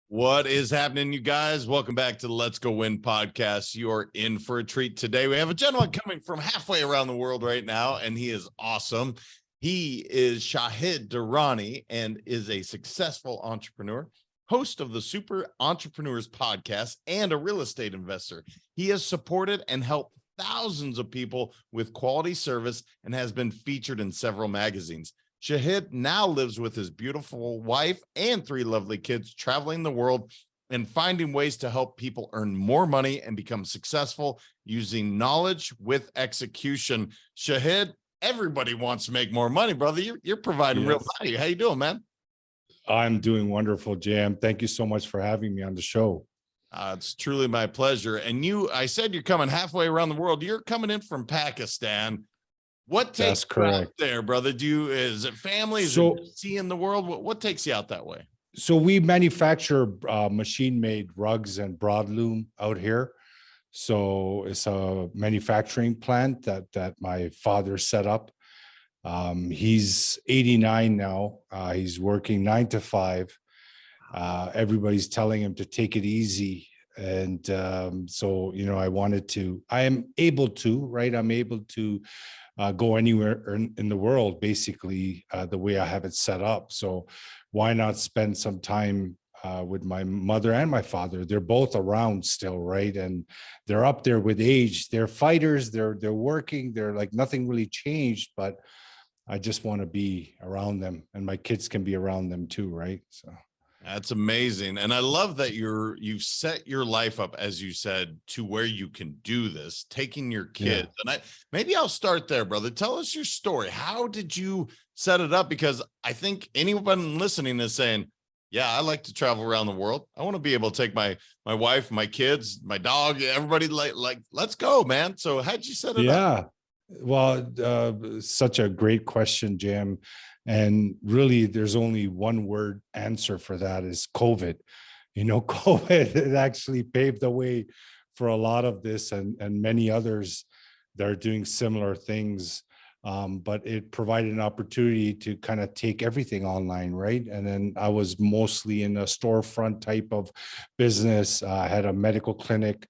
What is happening, you guys? Welcome back to the Let's Go Win podcast. You are in for a treat today. We have a gentleman coming from halfway around the world right now, and he is awesome. He is Shahid Durrani and is a successful entrepreneur, host of the Super Entrepreneurs podcast, and a real estate investor. He has supported and helped thousands of people with quality service and has been featured in several magazines. Shahid now lives with his beautiful wife and 3 lovely kids, traveling the world and finding ways to help people earn more money and become successful using knowledge with execution. Shahid, everybody wants to make more money, brother. You're providing real value. How you doing, man? I'm doing wonderful, Jam. Thank you so much for having me on the show. It's truly my pleasure. And I said you're coming halfway around the world. You're coming in from Pakistan. What takes you out there, brother? Is it family? Is it seeing the world? What takes you out that way? So we manufacture machine-made rugs and broadloom out here. So it's a manufacturing plant that my father set up. He's 89 now. He's working 9 to 5. Everybody's telling him to take it easy. And so, I am able to go anywhere in the world, basically, the way I have it set up. So why not spend some time with my mother and my father? They're both around still, right? And they're up there with age. They're fighters. They're working. They're like nothing really changed, but I just want to be around them, and my kids can be around them too, right? So. That's amazing. And I love that you've set your life up, as you said, to where you can do this, taking your kids. Yeah. And maybe I'll start there, brother. Tell us your story. How did you set it up? Because I think anyone listening is saying, yeah, I like to travel around the world. I want to be able to take my wife, my kids, my dog, everybody like, let's go, man. So how'd you set it up? Well, such a great question, Jam. And really, there's only one word answer for that is COVID. COVID it actually paved the way for a lot of this and many others that are doing similar things. But it provided an opportunity to kind of take everything online, right? And then I was mostly in a storefront type of business. I had a medical clinic.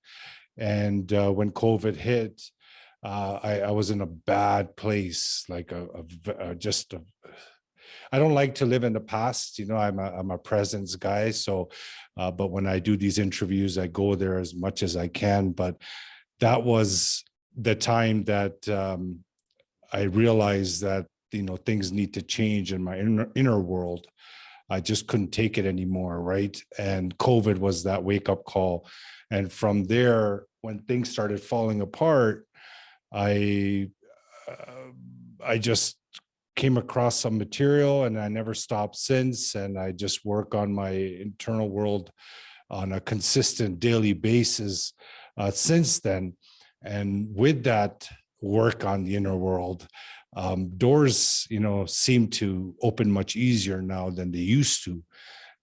And when COVID hit, I was in a bad place, like I don't like to live in the past. I'm a presence guy. So, but when I do these interviews, I go there as much as I can. But that was the time that I realized that, things need to change in my inner world. I just couldn't take it anymore, right? And COVID was that wake-up call. And from there, when things started falling apart, I just came across some material, and I never stopped since. And I just work on my internal world on a consistent daily basis since then. And with that work on the inner world, doors, seem to open much easier now than they used to.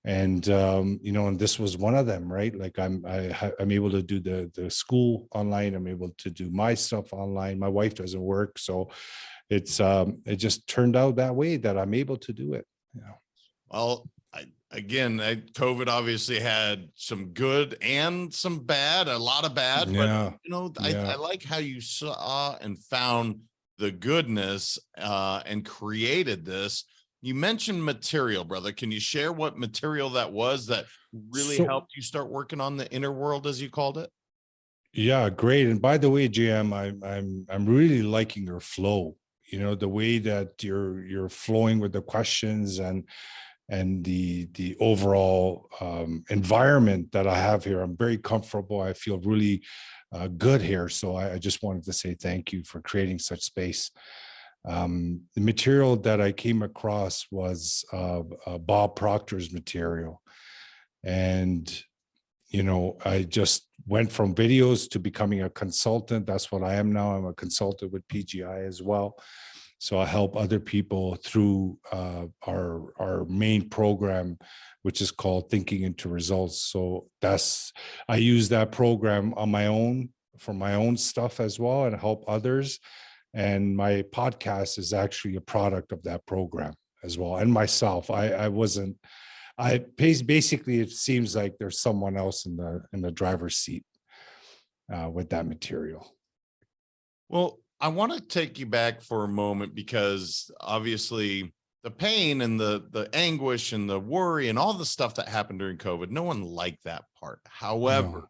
And and this was one of them, right? Like I'm able to do the school online. I'm able to do my stuff online. My wife doesn't work, so it just turned out that way that I'm able to do it. Well, COVID obviously had some good and some bad, a lot of bad. But I like how you saw and found the goodness and created this. You mentioned material, brother. Can you share what material that was that really helped you start working on the inner world, as you called it? Yeah, great. And by the way, JM, I'm really liking your flow. The way that you're flowing with the questions and the overall environment that I have here. I'm very comfortable. I feel really good here. So I just wanted to say thank you for creating such space. The material that I came across was Bob Proctor's material. And, I just went from videos to becoming a consultant. That's what I am now. I'm a consultant with PGI as well. So I help other people through our main program, which is called Thinking into Results. So I use that program on my own for my own stuff as well and help others. And my podcast is actually a product of that program as well. And myself, I wasn't Basically it seems like there's someone else in the driver's seat with that material. Well, I want to take you back for a moment because obviously the pain and the anguish and the worry and all the stuff that happened during COVID, no one liked that part. However, No.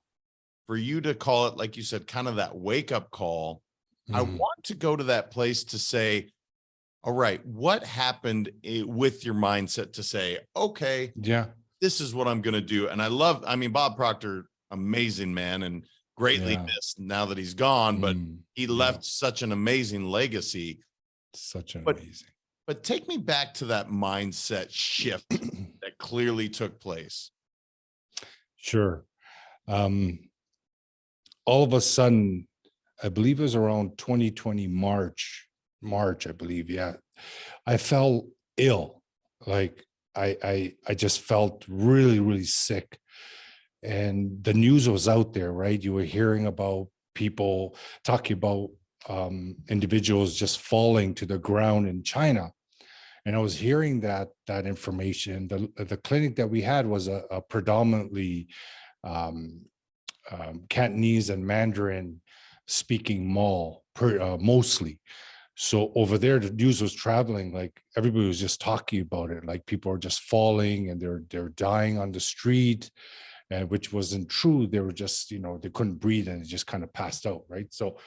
for you to call it, like you said, kind of that wake up call, I Mhm. want to go to that place to say, all right, what happened with your mindset to say, okay, Yeah. this is what I'm going to do. And I mean, Bob Proctor, amazing man and greatly Yeah. missed now that he's gone, but he Yeah. left such an amazing legacy. Such an But amazing. but take me back to that mindset shift that clearly took place. Sure. Um, all of a sudden, I believe it was around 2020 March, I believe. Yeah. I felt ill. Like I just felt really, really sick. And the news was out there, right? You were hearing about people talking about individuals just falling to the ground in China. And I was hearing that information. The clinic that we had was a predominantly um, Cantonese and Mandarin speaking mall, mostly. So over there, the news was traveling, like everybody was just talking about it. Like people are just falling and they're dying on the street, and which wasn't true. They were just, they couldn't breathe and they just kind of passed out, right? So,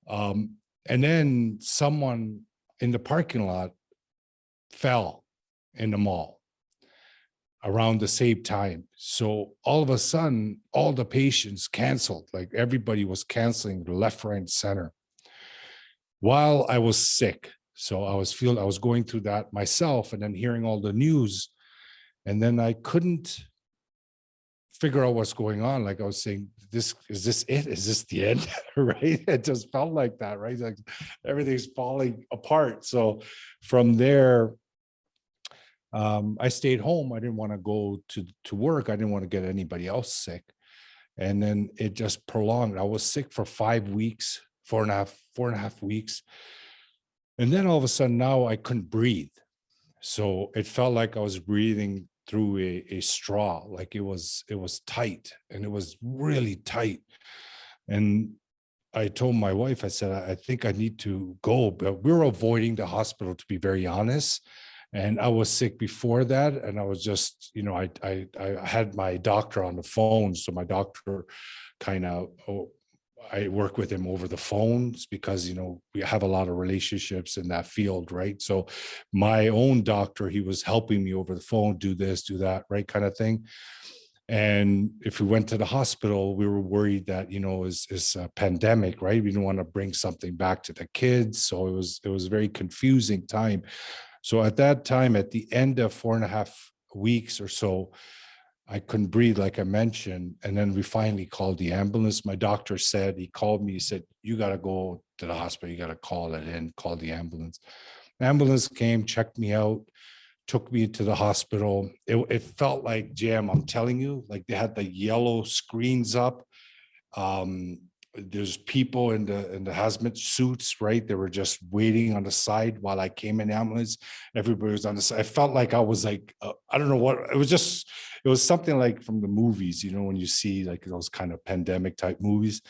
and then someone in the parking lot fell in the mall around the same time. So all of a sudden, all the patients canceled. Like everybody was canceling the left, right, and center while I was sick. So I was going through that myself and then hearing all the news. And then I couldn't figure out what's going on. Like I was saying, is this it? Is this the end? Right? It just felt like that, right? Like everything's falling apart. So from there, I stayed home. I didn't want to go to work. I didn't want to get anybody else sick. And then it just prolonged. I was sick for 5 weeks, 4.5 weeks. And then all of a sudden now I couldn't breathe. So it felt like I was breathing through a straw, like it was tight, and it was really tight. And I told my wife, I said, I think I need to go, but we were avoiding the hospital, to be very honest. And I was sick before that. And I was just, I had my doctor on the phone. So my doctor kind of, I work with him over the phones because, we have a lot of relationships in that field, right? So my own doctor, he was helping me over the phone, do this, do that, right, kind of thing. And if we went to the hospital, we were worried that, it's a pandemic, right? We didn't want to bring something back to the kids. So it was a very confusing time. So at that time, at the end of 4.5 weeks or so, I couldn't breathe, like I mentioned. And then we finally called the ambulance. My doctor said, he called me, he said, you got to go to the hospital. You got to call it in, call the ambulance. Ambulance came, checked me out, took me to the hospital. It felt like, Jam, I'm telling you, like they had the yellow screens up. There's people in the hazmat suits, right? They were just waiting on the side while I came in ambulance. Everybody was on the side. I felt like I was like, I don't know what, it was something like from the movies, when you see like those kind of pandemic type movies.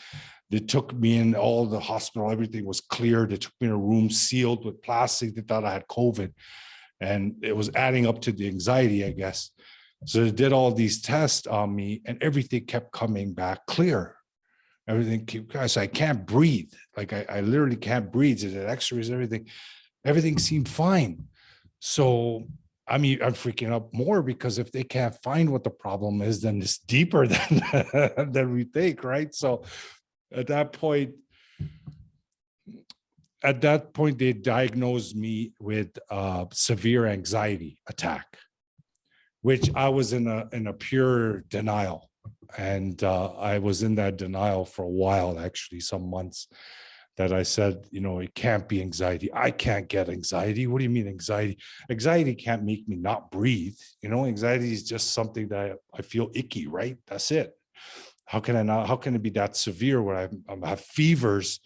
They took me in all the hospital, everything was clear. They took me in a room sealed with plastic. They thought I had COVID. And it was adding up to the anxiety, I guess. So they did all these tests on me and everything kept coming back clear. Guys, I can't breathe. Like I literally can't breathe. They did x-rays, everything seemed fine. So I'm freaking out more because if they can't find what the problem is, then it's deeper than we think, right? So at that point, they diagnosed me with severe anxiety attack, which I was in a pure denial. And I was in that denial for a while, actually, some months, that I said, it can't be anxiety. I can't get anxiety. What do you mean anxiety? Anxiety can't make me not breathe. Anxiety is just something that I feel icky, right? That's it. How can it be that severe where I have fevers?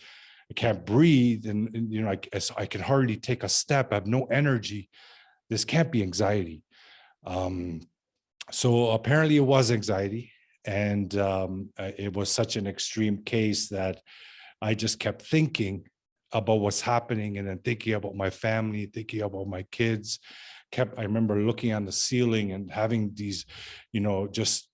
I can't breathe. And I can hardly take a step. I have no energy. This can't be anxiety. So apparently it was anxiety. And it was such an extreme case that I just kept thinking about what's happening, and then thinking about my family, thinking about my kids. I remember looking on the ceiling and having these, just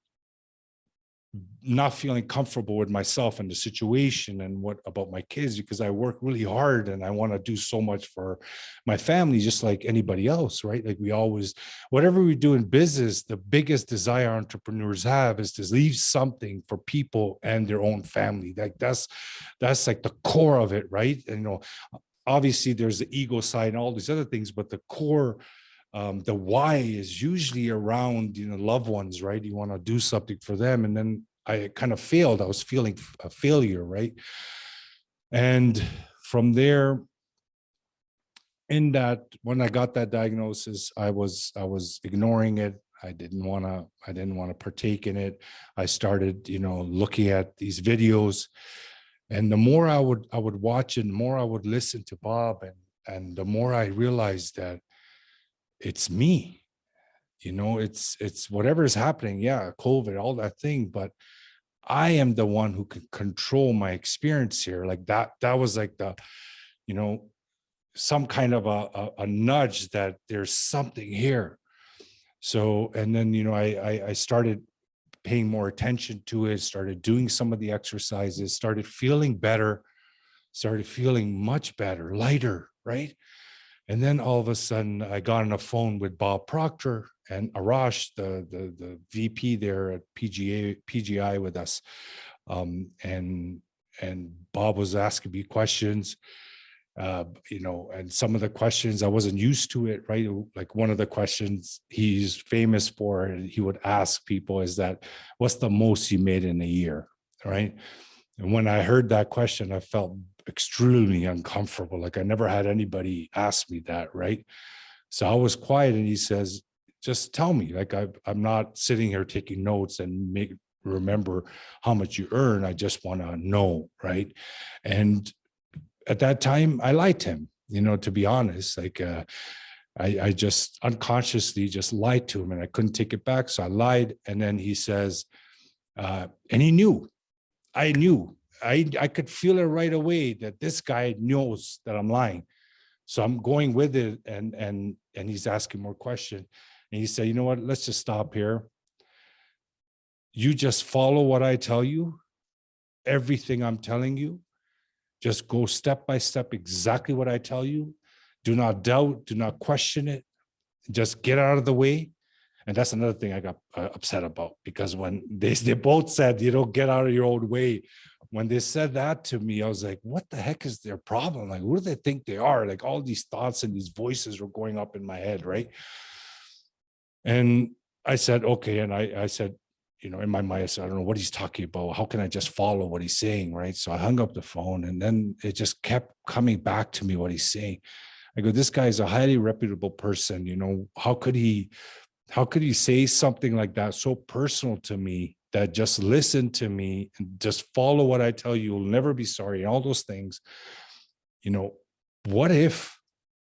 not feeling comfortable with myself and the situation and what about my kids, because I work really hard and I want to do so much for my family, just like anybody else, right? Like we always, whatever we do in business, the biggest desire entrepreneurs have is to leave something for people and their own family. Like that's like the core of it, right? And obviously there's the ego side and all these other things, but the core, the why is usually around loved ones, right? You want to do something for them. And then I kind of failed. I was feeling a failure, right? And from there, in that, when I got that diagnosis, I was ignoring it. I didn't want to partake in it. I started looking at these videos, and the more I would watch and the more I would listen to Bob, and the more I realized that it's me. It's whatever is happening. Yeah, COVID, all that thing, but I am the one who can control my experience here. Like that was like the, some kind of a nudge that there's something here. So, and then, I started paying more attention to it, started doing some of the exercises, started feeling better, started feeling much better, lighter, right? And then all of a sudden, I got on a phone with Bob Proctor and Arash, the VP there at PGI with us, and Bob was asking me questions, and some of the questions I wasn't used to it, right? Like one of the questions he's famous for, and he would ask people, is that, "What's the most you made in a year?" Right? And when I heard that question, I felt extremely uncomfortable. Like I never had anybody ask me that, right? So I was quiet, and he says, "Just tell me. Like I'm not sitting here taking notes and remember how much you earn. I just want to know, right?" And at that time, I liked him. To be honest, like I just unconsciously just lied to him, and I couldn't take it back. So I lied, and then he says, and he knew. I knew. I could feel it right away that this guy knows that I'm lying. So I'm going with it, and he's asking more questions. And he said, "You know what? Let's just stop here. You just follow what I tell you, everything I'm telling you. Just go step by step, exactly what I tell you. Do not doubt, do not question it. Just get out of the way." And that's another thing I got upset about, because when they both said, "Get out of your own way." When they said that to me, I was like, what the heck is their problem? Like, who do they think they are? Like all these thoughts and these voices were going up in my head, right? And I said, okay. And I said, in my mind, I said, I don't know what he's talking about. How can I just follow what he's saying, right? So I hung up the phone, and then it just kept coming back to me, what he's saying. I go, this guy is a highly reputable person. How could he say something like that, so personal to me, that just listen to me and just follow what I tell you, you'll never be sorry, and all those things. What if,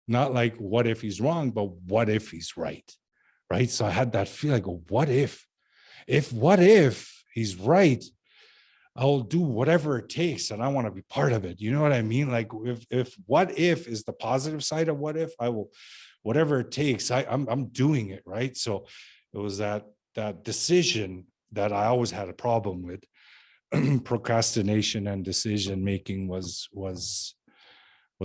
not like what if he's wrong, but what if he's right? Right. So I had that feel. I go, what if he's right, I'll do whatever it takes, and I want to be part of it. You know what I mean? Like if what if is the positive side of what if, I will, whatever it takes, I'm doing it, right? So it was that decision that I always had a problem with. Procrastination and decision making was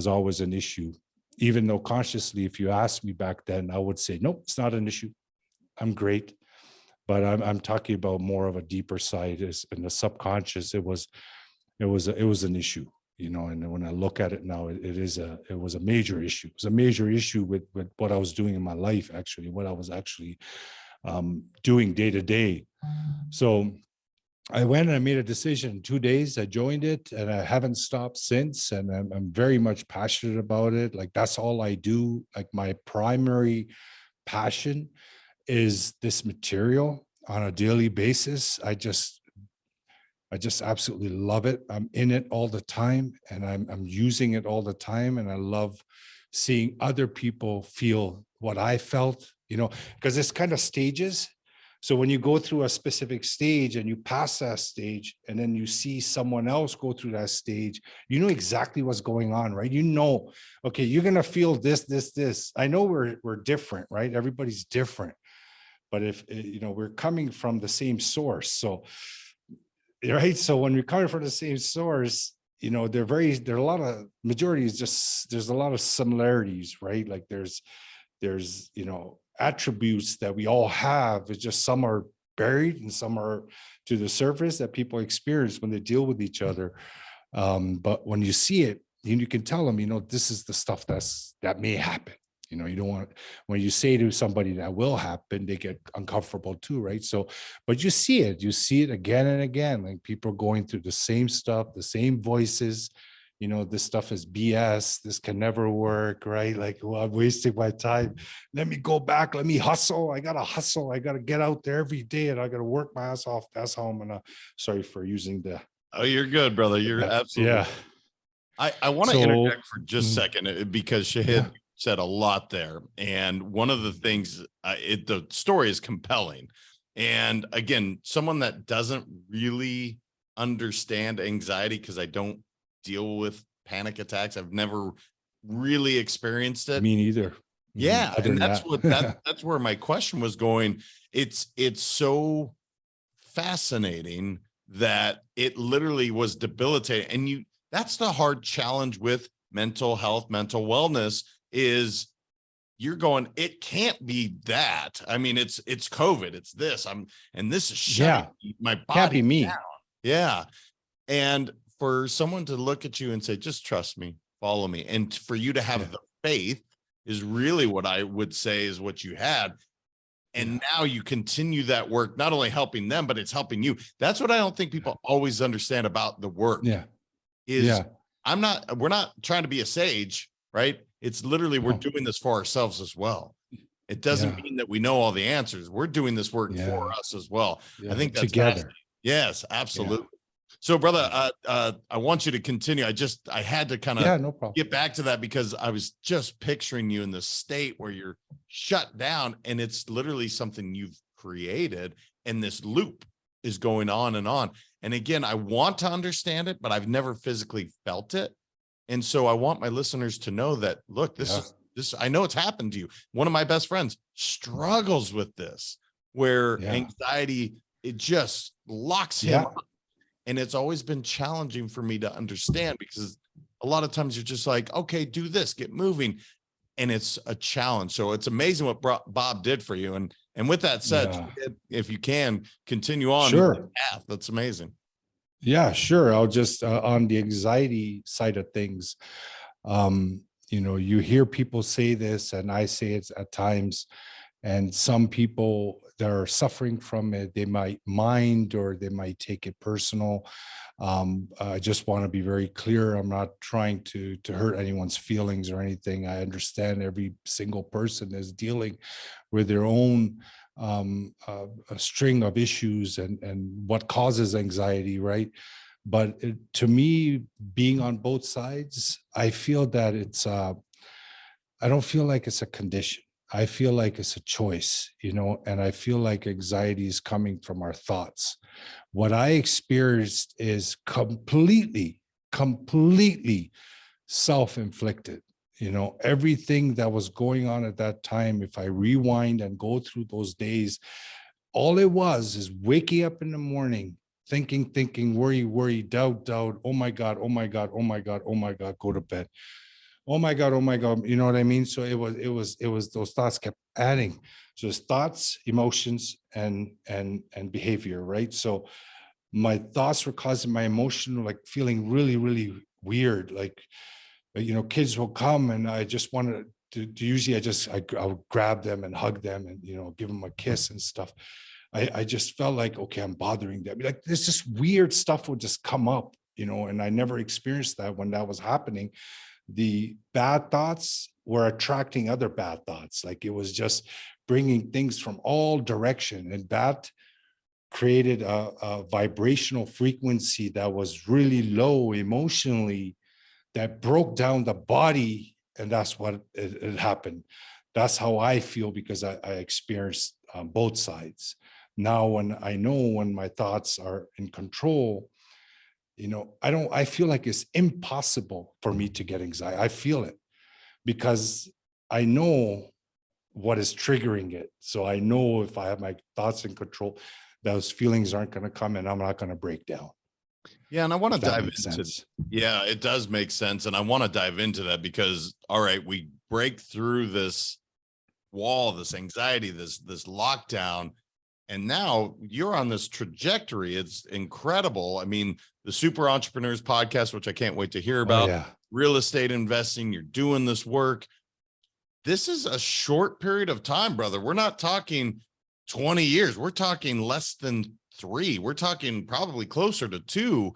always an issue, even though consciously, if you asked me back then, I would say, nope, it's not an issue. I'm great. But I'm talking about more of a deeper side, is in the subconscious. It was an issue, and when I look at it now, it was a major issue. It was a major issue with what I was doing in my life, actually, what I was actually doing day to day. So I went and I made a decision in 2 days. I joined it, and I haven't stopped since. And I'm very much passionate about it. Like that's all I do. Like my primary passion is this material on a daily basis. I just absolutely love it. I'm in it all the time, and I'm using it all the time. And I love seeing other people feel what I felt, because it's kind of stages. So when you go through a specific stage and you pass that stage, and then you see someone else go through that stage, you know exactly what's going on, right? You know, okay, you're gonna feel this. I know we're different, right? Everybody's different, but if you know, we're coming from the same source, so right. So when we're coming from the same source, you know, there are a lot of majority is just there's a lot of similarities, right? Like there's you know, attributes that we all have. It's just some are buried and some are to the surface that people experience when they deal with each other. But when you see it, you can tell them, you know, this is the stuff that may happen. You know, you don't want, when you say to somebody that will happen, they get uncomfortable too, right? So, but you see it again and again, like people going through the same stuff, the same voices. You know, this stuff is BS. This can never work, right? Like, well, I'm wasting my time. Let me go back. Let me hustle. I gotta hustle. I gotta get out there every day, and I gotta work my ass off. That's how I'm gonna. Sorry for using the. Oh, you're good, brother. You're absolutely. Yeah. I want to So, interject for just a second because Shahid yeah. said a lot there. And one of the things, the story is compelling. And again, someone that doesn't really understand anxiety, because I don't deal with panic attacks. I've never really experienced it. Me neither. Yeah. Other And than that's that's where my question was going. It's so fascinating that it literally was debilitating. And that's the hard challenge with mental health, mental wellness, is you're going, it can't be that. I mean, it's COVID, it's this, and this is shutting my body can't be me down. Yeah. And for someone to look at you and say, just trust me, follow me, and for you to have the faith is really what I would say is what you had. And now you continue that work, not only helping them, but it's helping you. That's what I don't think people always understand about the work. We're not trying to be a sage, right? It's literally, we're doing this for ourselves as well. It doesn't mean that we know all the answers. We're doing this work for us as well. I think that's together. Yes, absolutely. So, brother, I want you to continue. I had to kind of no problem. get back to that because I was just picturing you in the state where you're shut down, and it's literally something you've created, and this loop is going on and on. And again, I want to understand it, but I've never physically felt it. And so I want my listeners to know that, look, this, I know it's happened to you. One of my best friends struggles with this, where anxiety, it just locks him up. And it's always been challenging for me to understand, because a lot of times you're just like, okay, do this, get moving. And it's a challenge. So it's amazing what Bob did for you. And with that said, if you can continue on the path, that's amazing. Yeah, sure. I'll just, on the anxiety side of things, you know, you hear people say this, and I say it at times, and some people that are suffering from it, they might mind or they might take it personal. I just want to be very clear. I'm not trying to hurt anyone's feelings or anything. I understand every single person is dealing with their own a string of issues and what causes anxiety, right? But to me, being on both sides, I feel that it's I don't feel like it's a condition. I feel like it's a choice, you know, and I feel like anxiety is coming from our thoughts. What I experienced is completely self-inflicted. You know, everything that was going on at that time, if I rewind and go through those days, all it was is waking up in the morning, thinking, worry, doubt. Oh my God, go to bed. Oh my God. You know what I mean? So it was those thoughts kept adding. So it's thoughts, emotions, and behavior, right? So my thoughts were causing my emotion, like feeling really weird. Like, you know, kids will come and I just wanted to usually I would grab them and hug them and, you know, give them a kiss and stuff. I just felt like, okay, I'm bothering them. Like there's just weird stuff would just come up, you know, and I never experienced that when that was happening. The bad thoughts were attracting other bad thoughts. Like it was just bringing things from all direction, and that created a vibrational frequency that was really low emotionally, that broke down the body. And that's what it happened. That's how I feel, because I experienced both sides. Now, when I know when my thoughts are in control, I feel like it's impossible for me to get anxiety. I feel it because I know what is triggering it. So I know if I have my thoughts in control, those feelings aren't going to come and I'm not going to break down. Yeah. And I want to dive into, sense. yeah, it does make sense. And I want to dive into that because, all right, we break through this wall, this anxiety, this lockdown, and now you're on this trajectory. It's incredible. I mean, the Super Entrepreneurs podcast, which I can't wait to hear about, real estate investing, you're doing this work. This is a short period of time, brother. We're not talking 20 years. We're talking less than 3. We're talking probably closer to 2.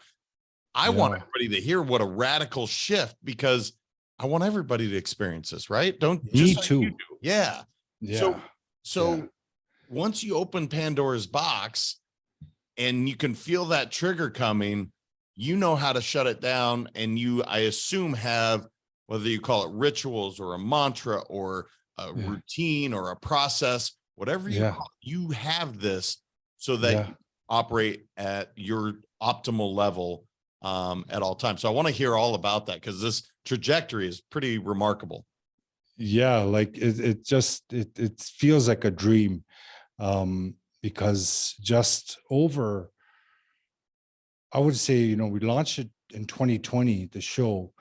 I want everybody to hear what a radical shift, because I want everybody to experience this, right? Don't Me just too. Like you do. Yeah. So once you open Pandora's box and you can feel that trigger coming, you know how to shut it down. And you, I assume, have, whether you call it rituals or a mantra or a routine or a process, whatever you call it, you have this so that you operate at your optimal level at all times. So I want to hear all about that, because this trajectory is pretty remarkable. Yeah, like it feels like a dream, because just over, I would say, we launched it in 2020, the show,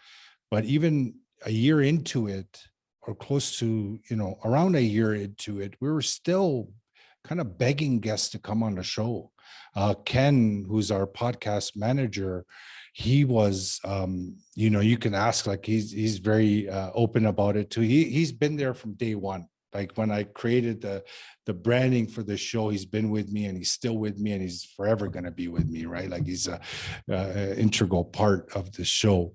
but even a year into it, or close to, around a year into it, we were still kind of begging guests to come on the show. Ken, who's our podcast manager, he was, you can ask, like, he's very open about it too. He's been there from day one. Like when I created the branding for the show, he's been with me and he's still with me and he's forever going to be with me, right? Like he's a integral part of the show.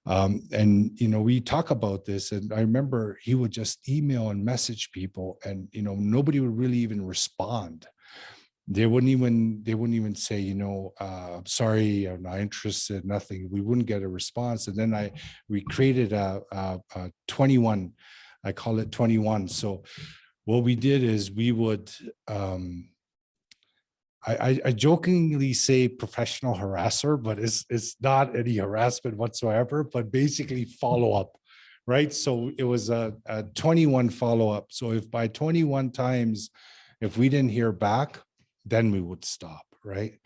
And, we talk about this, and I remember he would just email and message people, and, nobody would really even respond. They wouldn't even say, I'm sorry, I'm not interested, nothing. We wouldn't get a response. And then we created a 21, I call it 21. So what we did is we would, I jokingly say professional harasser, but it's not any harassment whatsoever, but basically follow up, right? So it was a 21 follow up. So if by 21 times, if we didn't hear back, then we would stop, right?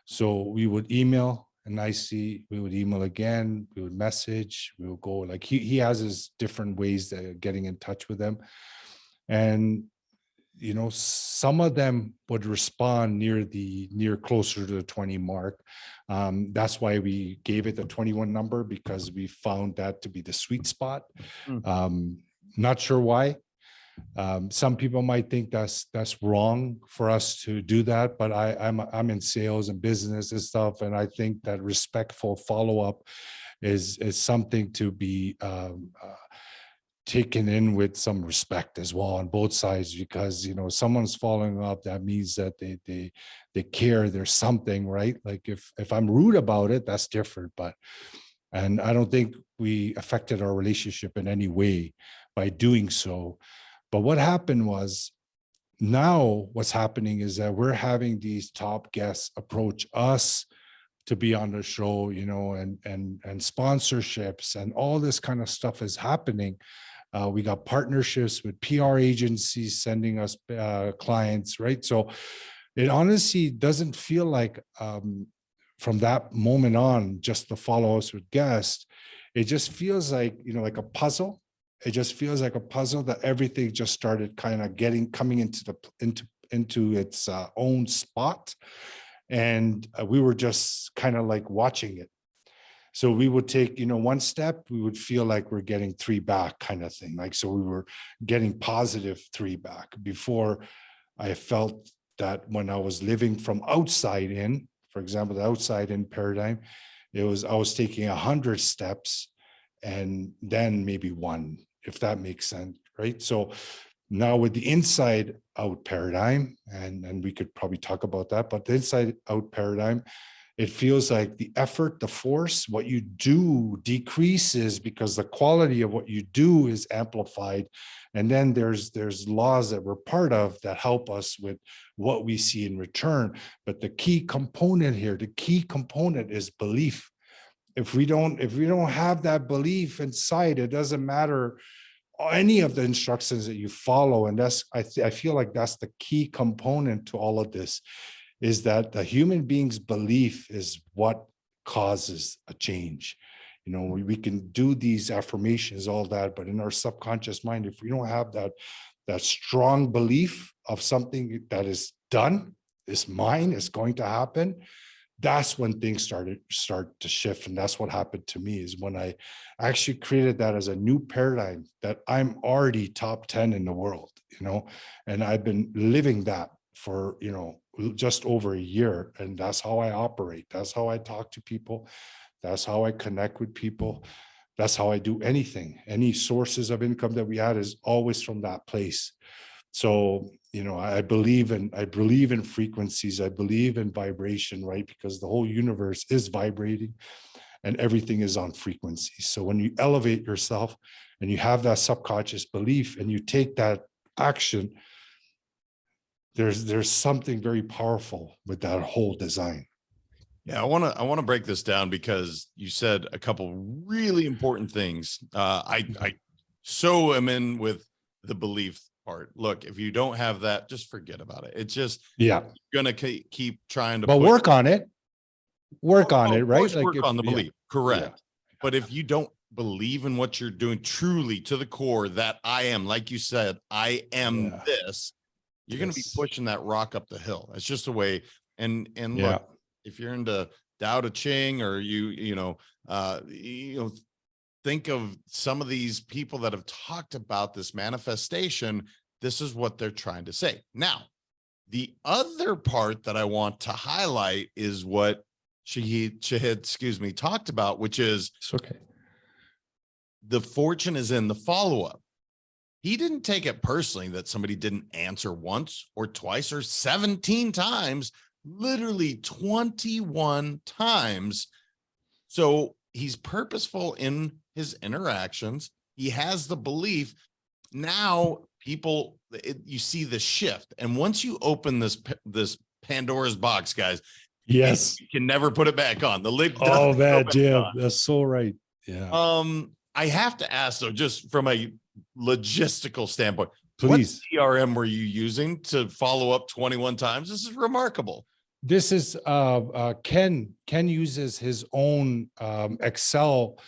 So we would email, and we would email again, we would message, we would go, like he has his different ways of getting in touch with them. And some of them would respond near closer to the 20 mark. That's why we gave it the 21 number, because we found that to be the sweet spot. Not sure why. Some people might think that's wrong for us to do that, but I'm in sales and business and stuff, and I think that respectful follow-up is something to be taken in with some respect as well on both sides, because someone's following up, that means that they care, there's something, right? Like if I'm rude about it, that's different, and I don't think we affected our relationship in any way by doing so. But what happened was, now what's happening is that we're having these top guests approach us to be on the show, and sponsorships and all this kind of stuff is happening. We got partnerships with PR agencies sending us clients, right? So it honestly doesn't feel like from that moment on, just to follow us with guests, it just feels like, like a puzzle. It just feels like a puzzle that everything just started kind of coming into its own spot. And we were just kind of like watching it. So we would take, one step, we would feel like we're getting 3 back kind of thing. Like, so we were getting positive 3 back. Before, I felt that when I was living from outside in, for example, the outside in paradigm, I was taking 100 steps and then maybe 1, if that makes sense, right? So now with the inside out paradigm, and we could probably talk about that, but the inside out paradigm, it feels like the effort, the force, what you do decreases because the quality of what you do is amplified. And then there's laws that we're part of that help us with what we see in return. But the key component here, the key component is belief. If we don't have that belief inside, it doesn't matter any of the instructions that you follow. And that's, I feel like that's the key component to all of this, is that the human being's belief is what causes a change. You know, we can do these affirmations, all that, but in our subconscious mind, if we don't have that strong belief of something that is done, is mine, is going to happen, that's when things start to shift. And that's what happened to me, is when I actually created that as a new paradigm, that I'm already top 10 in the world, you know, and I've been living that for, you know, just over a year. And that's how I operate. That's how I talk to people. That's how I connect with people. That's how I do anything. Any sources of income that we had is always from that place. So, you know, I believe in frequencies. I believe in vibration, right? Because the whole universe is vibrating and everything is on frequency. So when you elevate yourself and you have that subconscious belief and you take that action, there's something very powerful with that whole design. Yeah, I want to break this down because you said a couple really important things. I so am in with the belief part. Look, if you don't have that, just forget about it. It's just, Yeah, you're gonna keep trying to but work on it. Work on Oh, it, of right? course, Like work if, on the yeah, belief, correct. yeah, But if you don't believe in what you're doing truly to the core, that I am, like you said, I am yeah, this, you're going to be yes, pushing that rock up the hill. It's just a way. And yeah, look, if you're into Tao Te Ching, or you know, think of some of these people that have talked about this manifestation, this is what they're trying to say. Now, the other part that I want to highlight is what Shahid, excuse me, talked about, which is it's okay. the fortune is in the follow-up. He didn't take it personally that somebody didn't answer once or twice or 17 times, literally 21 times. So he's purposeful in his interactions. He has the belief. Now people, you see the shift. And once you open this Pandora's box, guys, Yes. you can never put it back on. The lid Oh doesn't go man, back Jim, on. that's so right. Yeah. I have to ask though, just from a logistical standpoint, what Please. CRM were you using to follow up 21 times? This is remarkable. This is Ken. Ken uses his own Excel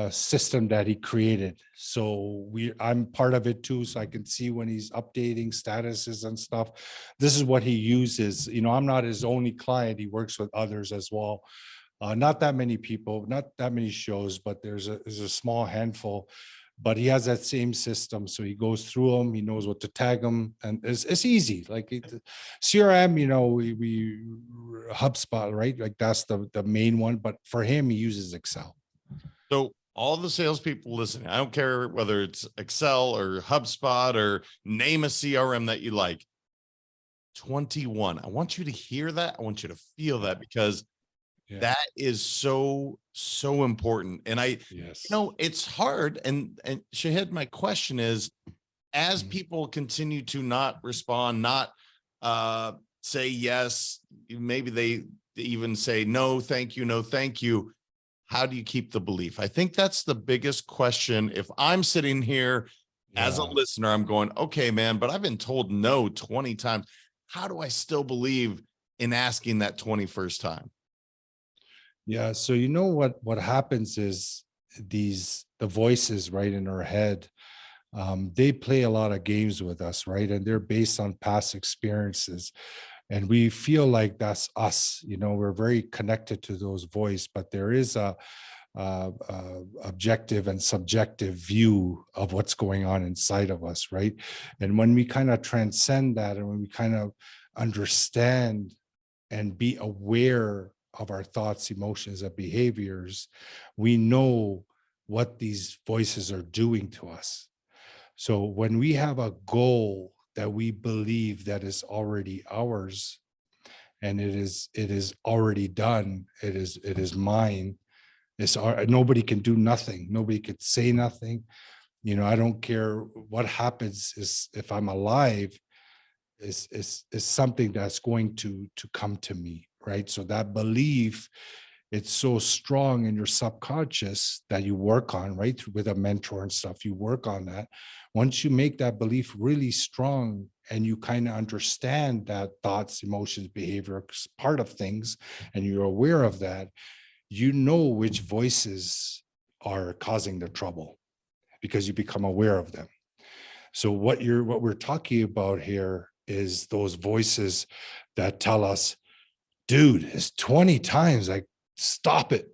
system that he created. So I'm part of it too, so I can see when he's updating statuses and stuff. This is what he uses. You know, I'm not his only client. He works with others as well. Not that many people, not that many shows, but there's a small handful. But he has that same system, so he goes through them. He knows what to tag them, and it's easy. Like CRM, you know, we HubSpot, right? Like that's the main one. But for him, he uses Excel. So all the salespeople listening, I don't care whether it's Excel or HubSpot or name a CRM that you like. 21. I want you to hear that. I want you to feel that, because that is so important. And Yes, it's hard. And Shahid, my question is, as people continue to not respond, not say yes, maybe they even say no, thank you, no, thank you. How do you keep the belief? I think that's the biggest question. If I'm sitting here as a listener, I'm going, okay, man, but I've been told no 20 times. How do I still believe in asking that 21st time? Yeah. So you know what happens is the voices right in our head, they play a lot of games with us, right? And they're based on past experiences. And we feel like that's us, you know, we're very connected to those voice, but there is a objective and subjective view of what's going on inside of us, right? And when we kind of transcend that, and when we kind of understand and be aware of our thoughts, emotions, and behaviors, we know what these voices are doing to us. So when we have a goal that we believe that is already ours, and it is already done. It is mine. Nobody can do nothing. Nobody could say nothing. I don't care what happens. Is if I'm alive, is something that's going to come to me, right? So that belief, it's so strong in your subconscious that you work on, right? With a mentor and stuff, you work on that. Once you make that belief really strong and you kind of understand that thoughts, emotions, behavior is part of things, and you're aware of that, you know which voices are causing the trouble because you become aware of them. So what we're talking about here is those voices that tell us, dude, it's 20 times, like, stop it,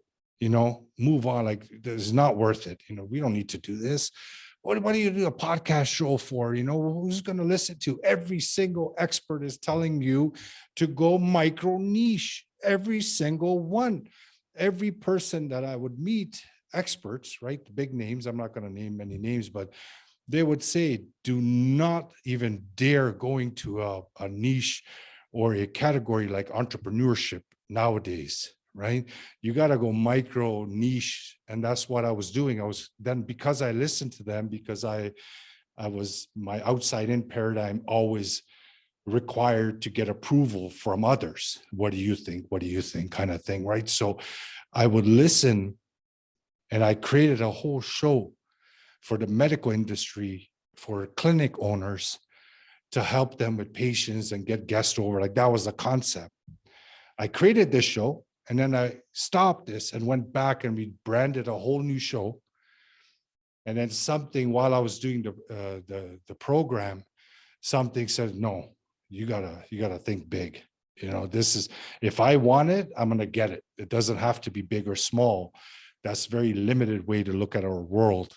move on. Like, it's not worth it. We don't need to do this. What do you do a podcast show for? Who's going to listen to? Every single expert is telling you to go micro niche, every single one. Every person that I would meet, experts, right? The big names, I'm not going to name many names, but they would say, do not even dare going to a niche or a category like entrepreneurship nowadays, right? You got to go micro niche. And that's what I was doing. Because I listened to them, because I was, my outside in paradigm always required to get approval from others. What do you think? What do you think? Kind of thing, right? So I would listen, and I created a whole show for the medical industry, for clinic owners, to help them with patients and get guests over. Like, that was the concept. I created this show, and then I stopped this and went back and we branded a whole new show. And then something, while I was doing the program, something said, no, you gotta think big. This is, if I want it, I'm gonna get it. It doesn't have to be big or small. That's a very limited way to look at our world.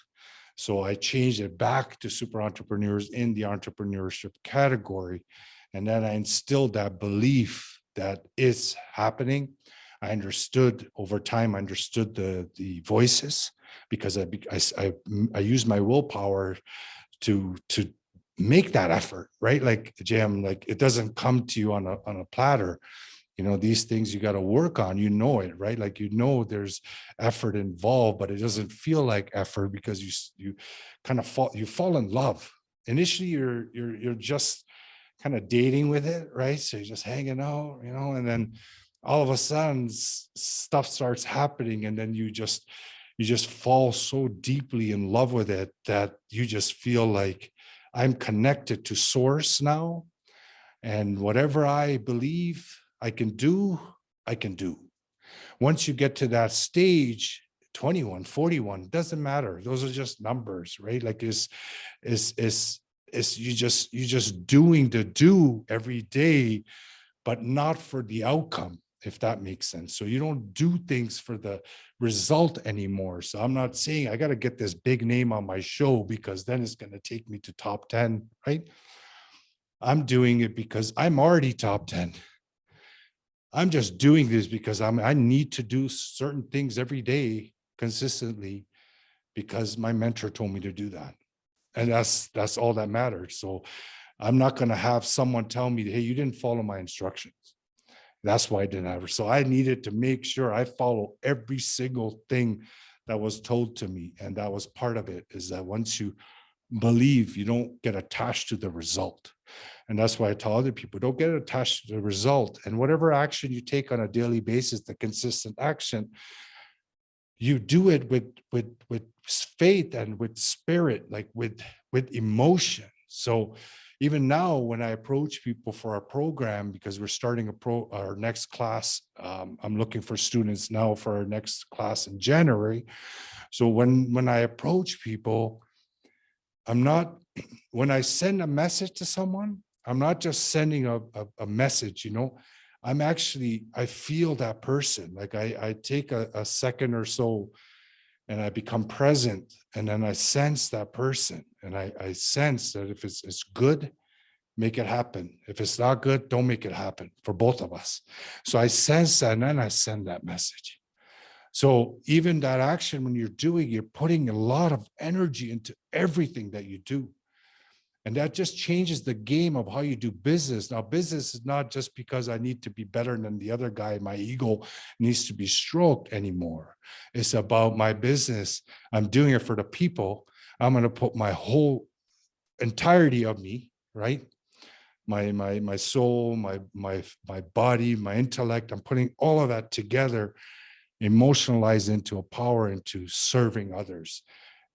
So I changed it back to super entrepreneurs in the entrepreneurship category. And then I instilled that belief that it's happening. I understood over time, I understood the voices, because I used my willpower to make that effort, right? Like, Jam, like, it doesn't come to you on a platter. These things you got to work on, it, right? Like, there's effort involved, but it doesn't feel like effort because you kind of fall in love. Initially, you're just kind of dating with it, right? So you're just hanging out, and then all of a sudden stuff starts happening, and then you just fall so deeply in love with it that you just feel like, I'm connected to source now, and whatever I believe I can do, I can do. Once you get to that stage, 21, 41, doesn't matter. Those are just numbers, right? Like, you just doing the do every day, but not for the outcome, if that makes sense. So you don't do things for the result anymore. So I'm not saying I got to get this big name on my show because then it's going to take me to top 10, right? I'm doing it because I'm already top 10. I'm just doing this because I need to do certain things every day consistently because my mentor told me to do that. And that's all that matters. So I'm not going to have someone tell me, hey, you didn't follow my instructions. That's why I didn't have it. So I needed to make sure I follow every single thing that was told to me. And that was part of it, is that once you believe, you don't get attached to the result. And that's why I tell other people, don't get attached to the result. And whatever action you take on a daily basis, the consistent action, you do it with faith and with spirit, like with emotion. So even now, when I approach people for our program, because we're starting our next class, I'm looking for students now for our next class in January. So when I approach people, when I send a message to someone, I'm not just sending a message, I feel that person. Like, I take a second or so and I become present, and then I sense that person, and I sense that if it's good, make it happen. If it's not good, don't make it happen for both of us. So I sense that, and then I send that message. So even that action, when you're putting a lot of energy into everything that you do. And that just changes the game of how you do business. Now, business is not just because I need to be better than the other guy. My ego needs to be stroked anymore. It's about my business. I'm doing it for the people. I'm going to put my whole entirety of me, right? My soul, my body, my intellect. I'm putting all of that together, emotionalized into a power, into serving others.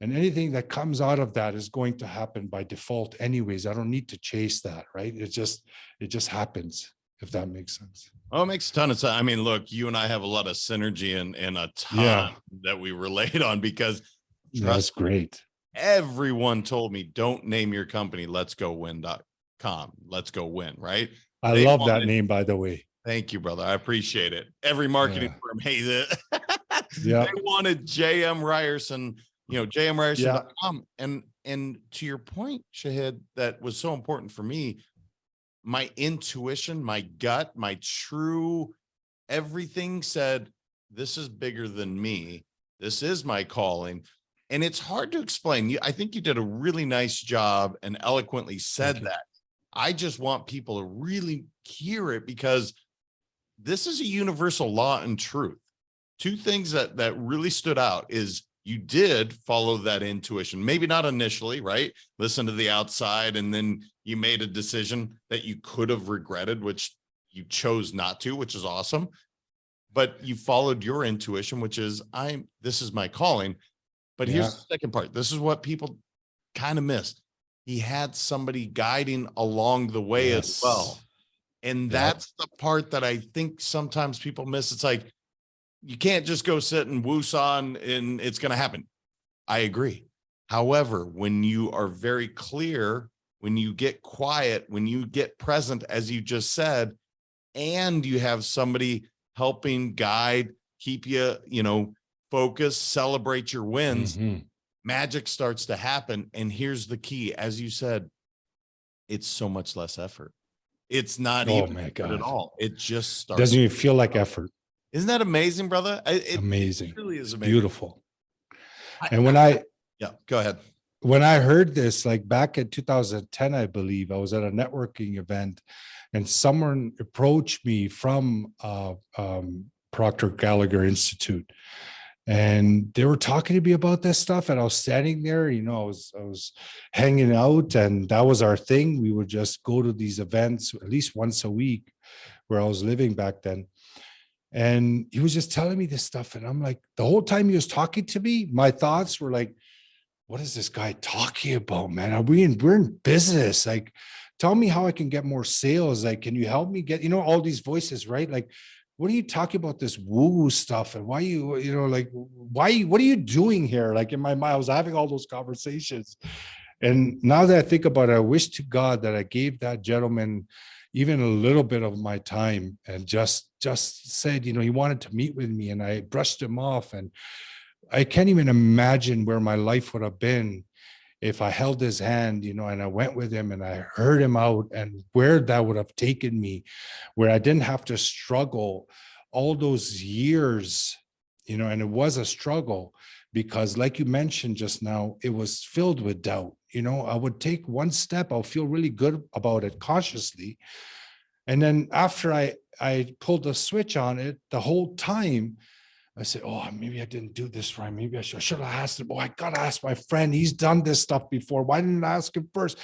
And anything that comes out of that is going to happen by default anyways. I don't need to chase that, right? It just happens, if that makes sense. Oh, it makes a ton of sense. I mean, look, you and I have a lot of synergy and a ton that we relate on, because that's great. Everyone told me, don't name your company Let's Go Win.com. Let's Go Win, right? I love that name, by the way. Thank you, brother. I appreciate it. Every marketing firm hates it. Yeah. They wanted JM Ryerson, jmryerson.com. And to your point, Shahid, that was so important for me, my intuition, my gut, my true everything said, this is bigger than me. This is my calling. And it's hard to explain. I think you did a really nice job and eloquently said that. I just want people to really hear it, because this is a universal law and truth. Two things that really stood out is you did follow that intuition, maybe not initially, right? Listen to the outside, and then you made a decision that you could have regretted, which you chose not to, which is awesome. But you followed your intuition, which is, this is my calling. But here's the second part. This is what people kind of missed. He had somebody guiding along the way as well. And that's the part that I think sometimes people miss. It's like, you can't just go sit and woosah and it's going to happen. I agree. However, when you are very clear, when you get quiet, when you get present, as you just said, and you have somebody helping guide, keep you, focus, celebrate your wins, magic starts to happen. And here's the key. As you said, it's so much less effort. It's not even effort at all. It just starts. Doesn't even feel like effort. Isn't that amazing, brother? Amazing. It really is amazing. Beautiful. And go ahead. When I heard this, like back in 2010, I believe, I was at a networking event and someone approached me from Procter Gallagher Institute. And they were talking to me about this stuff, and I was standing there, I was hanging out, and that was our thing. We would just go to these events at least once a week where I was living back then. And he was just telling me this stuff. And I'm like, the whole time he was talking to me, my thoughts were like, what is this guy talking about, man? We're in business. Like, tell me how I can get more sales. Like, can you help me get, all these voices, right? Like, what are you talking about this woo stuff? And why what are you doing here? Like, in my mind, I was having all those conversations. And now that I think about it, I wish to God that I gave that gentleman even a little bit of my time and just said, he wanted to meet with me, and I brushed him off. And I can't even imagine where my life would have been if I held his hand, and I went with him and I heard him out, and where that would have taken me, where I didn't have to struggle all those years, and it was a struggle because, like you mentioned just now, it was filled with doubt. I would take one step, I'll feel really good about it consciously. And then after I pulled the switch on it, the whole time, I said, oh, maybe I didn't do this right. Maybe I should have asked him. Oh, I got to ask my friend. He's done this stuff before. Why didn't I ask him first?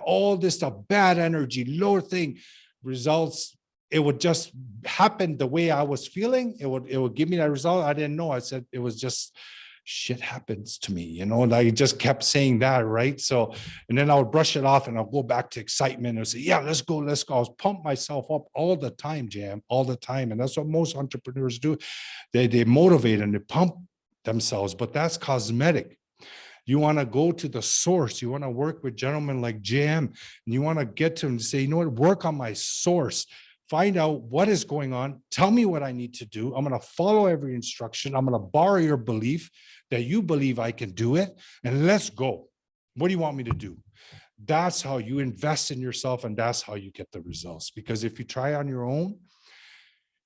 All this stuff, bad energy, lower thing, results. It would just happen the way I was feeling. It would give me that result. I didn't know. I said, it was just shit happens to me, and I just kept saying that, right? So, and then I would brush it off and I'll go back to excitement and say, yeah, let's go. I was pump myself up all the time, Jam, all the time. And that's what most entrepreneurs do. They motivate and they pump themselves, but that's cosmetic. You want to go to the source. You want to work with gentlemen like Jam, and you want to get to them and say, work on my source. Find out what is going on. Tell me what I need to do. I'm going to follow every instruction. I'm going to borrow your belief that you believe I can do it, and let's go. What do you want me to do? That's how you invest in yourself, and that's how you get the results. Because if you try on your own,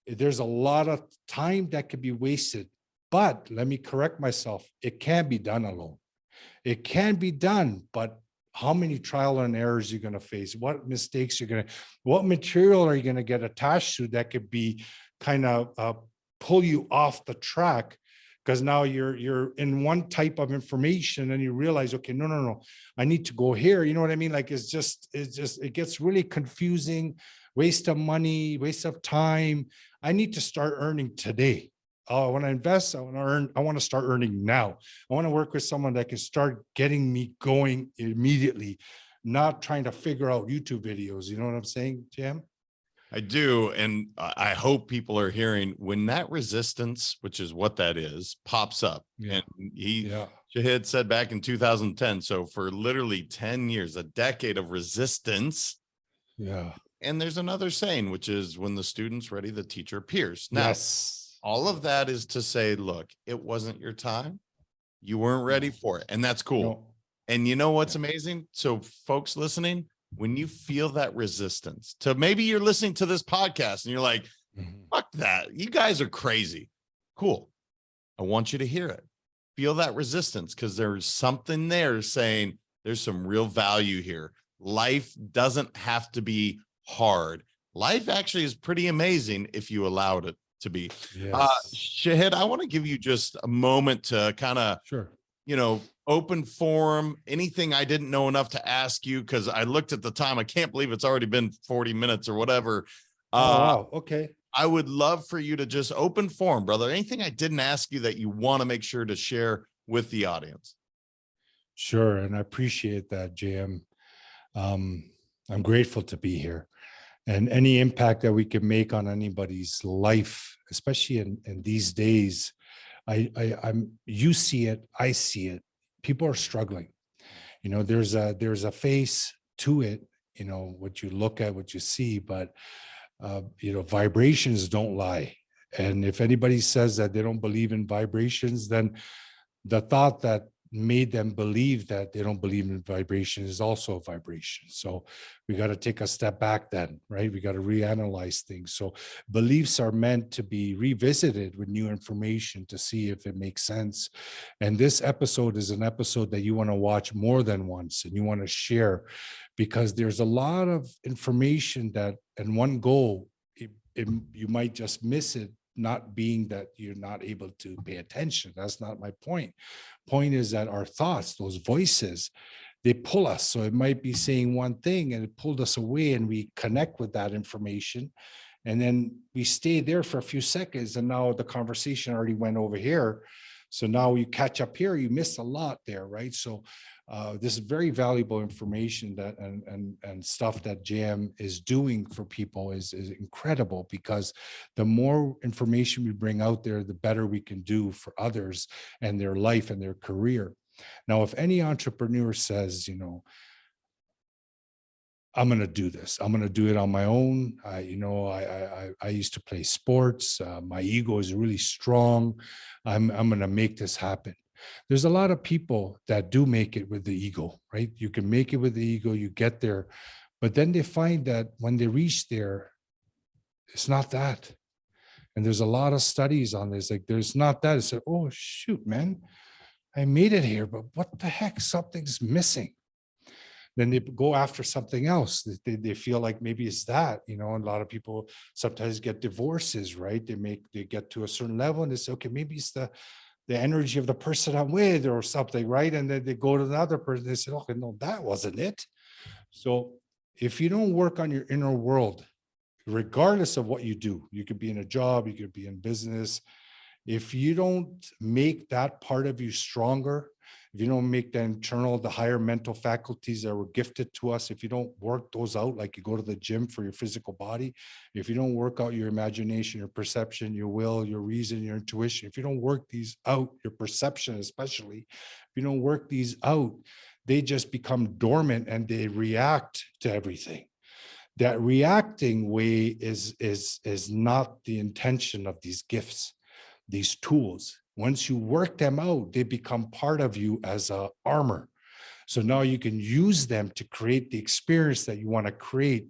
there's a lot of time that could be wasted. But let me correct myself. It can be done alone. It can be done, but how many trial and errors you're going to face, what mistakes you're going to, what material are you going to get attached to that could be kind of pull you off the track, because now you're in one type of information and you realize, okay, no, I need to go here. You know what I mean? Like it gets really confusing, waste of money, waste of time. I need to start earning today. Oh, I want to invest. I want to earn. I want to start earning now. I want to work with someone that can start getting me going immediately, not trying to figure out YouTube videos. You know what I'm saying, Jam? I do. And I hope people are hearing when that resistance, which is what that is, pops up. Yeah. And Shahid said back in 2010. So for literally 10 years, a decade of resistance. Yeah. And there's another saying, which is when the student's ready, the teacher appears. Now, yes. All of that is to say, look, it wasn't your time. You weren't ready for it. And that's cool. No. And you know what's amazing? So folks listening, when you feel that resistance to maybe you're listening to this podcast and you're like, fuck that. You guys are crazy. Cool. I want you to hear it. Feel that resistance, because there's something there saying there's some real value here. Life doesn't have to be hard. Life actually is pretty amazing if you allowed it to be. Yes. Shahid, I want to give you just a moment to kind of, open forum, anything I didn't know enough to ask you, because I looked at the time. I can't believe it's already been 40 minutes or whatever. Wow. Okay. I would love for you to just open forum, brother. Anything I didn't ask you that you want to make sure to share with the audience? Sure. And I appreciate that, JM. I'm grateful to be here, and any impact that we can make on anybody's life, especially in these days. You see it, I see it. People are struggling. There's a face to it, what you look at, what you see, but vibrations don't lie. And if anybody says that they don't believe in vibrations, then the thought that made them believe that they don't believe in vibration is also a vibration. So we got to take a step back then, right? We got to reanalyze things. So beliefs are meant to be revisited with new information to see if it makes sense. And this episode is an episode that you want to watch more than once and you want to share, because there's a lot of information that in one go, you might just miss it, not being that you're not able to pay attention. That's not my point. Point is that our thoughts, those voices, they pull us. So it might be saying one thing and it pulled us away, and we connect with that information. And then we stay there for a few seconds, and now the conversation already went over here. So now you catch up here, you missed a lot there, right? So this is very valuable information that and stuff that JM is doing for people is incredible, because the more information we bring out there, the better we can do for others and their life and their career. Now, if any entrepreneur says, I'm going to do this, I'm going to do it on my own. I used to play sports. My ego is really strong. I'm going to make this happen. There's a lot of people that do make it with the ego, right? You can make it with the ego, you get there, but then they find that when they reach there, it's not that. And there's a lot of studies on this. Like, there's not that. It's like, oh, shoot, man, I made it here, but what the heck? Something's missing. Then they go after something else. They feel like maybe it's that, and a lot of people sometimes get divorces, right? They get to a certain level and they say, okay, maybe it's the energy of the person I'm with or something, right? And then they go to another person, they say, okay, no, that wasn't it. So if you don't work on your inner world, regardless of what you do, you could be in a job, you could be in business, if you don't make that part of you stronger, if you don't make the higher mental faculties that were gifted to us, if you don't work those out, like you go to the gym for your physical body, if you don't work out your imagination, your perception, your will, your reason, your intuition, if you don't work these out, your perception especially, if you don't work these out, they just become dormant and they react to everything. That reacting way is not the intention of these gifts, these tools. Once you work them out, they become part of you as a armor. So now you can use them to create the experience that you want to create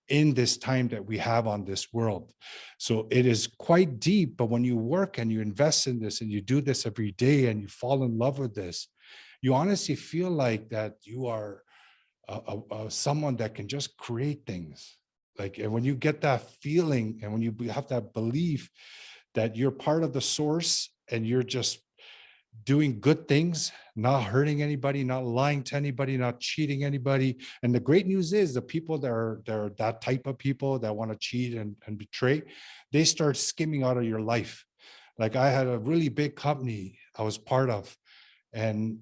in this time that we have on this world. So it is quite deep, but when you work and you invest in this and you do this every day and you fall in love with this, you honestly feel like that you are someone that can just create things. Like, and when you get that feeling, and when you have that belief that you're part of the source and you're just doing good things, not hurting anybody, not lying to anybody, not cheating anybody. And the great news is the people that are that type of people that want to cheat and betray, they start skimming out of your life. Like, I had a really big company I was part of, and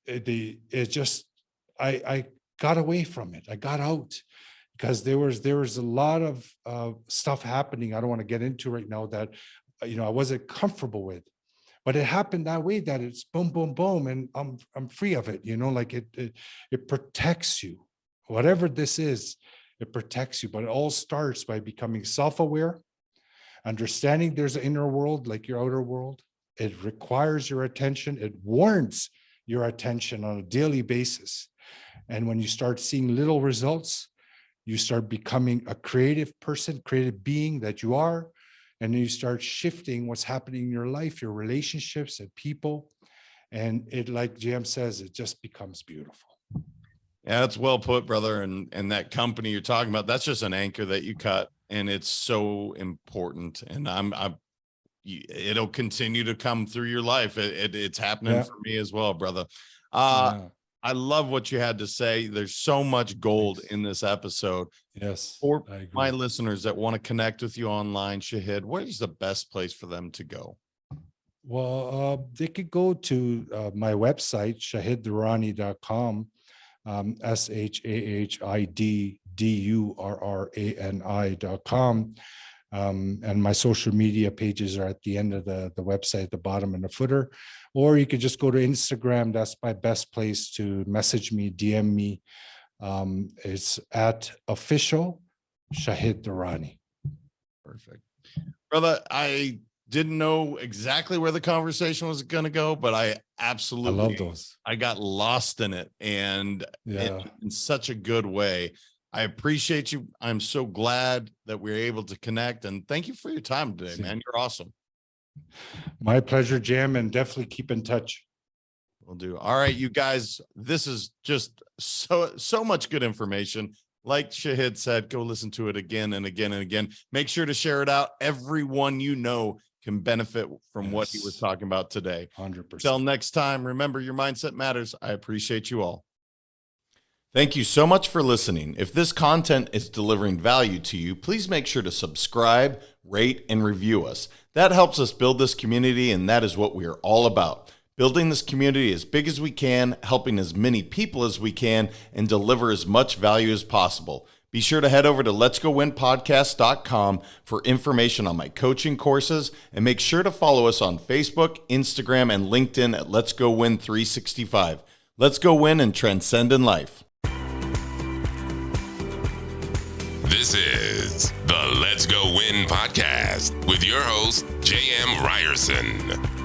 I got away from it. I got out because there was a lot of stuff happening I don't want to get into right now that I wasn't comfortable with. But it happened that way, that it's boom, boom, boom, and I'm free of it. Like it protects you. Whatever this is, it protects you. But it all starts by becoming self-aware, understanding there's an inner world like your outer world. It requires your attention. It warrants your attention on a daily basis. And when you start seeing little results, you start becoming a creative person, creative being that you are. And then you start shifting what's happening in your life, your relationships and people. And it, like JM says, it just becomes beautiful. Yeah, that's well put, brother. And that company you're talking about, that's just an anchor that you cut. And it's so important. And it'll continue to come through your life. It's happening for me as well, brother. I love what you had to say. There's so much gold in this episode. Yes. For my listeners that want to connect with you online, Shahid, where's the best place for them to go? Well, they could go to my website, shahiddurrani.com, ShahiddDurrani.com. And my social media pages are at the end of the website, at the bottom and the footer. Or you could just go to Instagram. That's my best place to message me, DM me. It's at official Shahid Durrani. Perfect. Brother, I didn't know exactly where the conversation was going to go, but I love those. I got lost in it, and in such a good way. I appreciate you. I'm so glad that we're able to connect, and thank you for your time today, man. You're awesome. My pleasure, Jam, and definitely keep in touch. Will do. All right, you guys, this is just so much good information. Like Shahid said, go listen to it again and again and again. Make sure to share it out. Everyone you know can benefit from what he was talking about today. 100%. Until next time, remember, your mindset matters. I appreciate you all. Thank you so much for listening. If this content is delivering value to you, please make sure to subscribe, rate, and review us. That helps us build this community, and that is what we are all about. Building this community as big as we can, helping as many people as we can, and deliver as much value as possible. Be sure to head over to letsgowinpodcast.com for information on my coaching courses, and make sure to follow us on Facebook, Instagram, and LinkedIn at Let's Go Win 365. Let's go win and transcend in life. This is the Let's Go Win podcast with your host, J.M. Ryerson.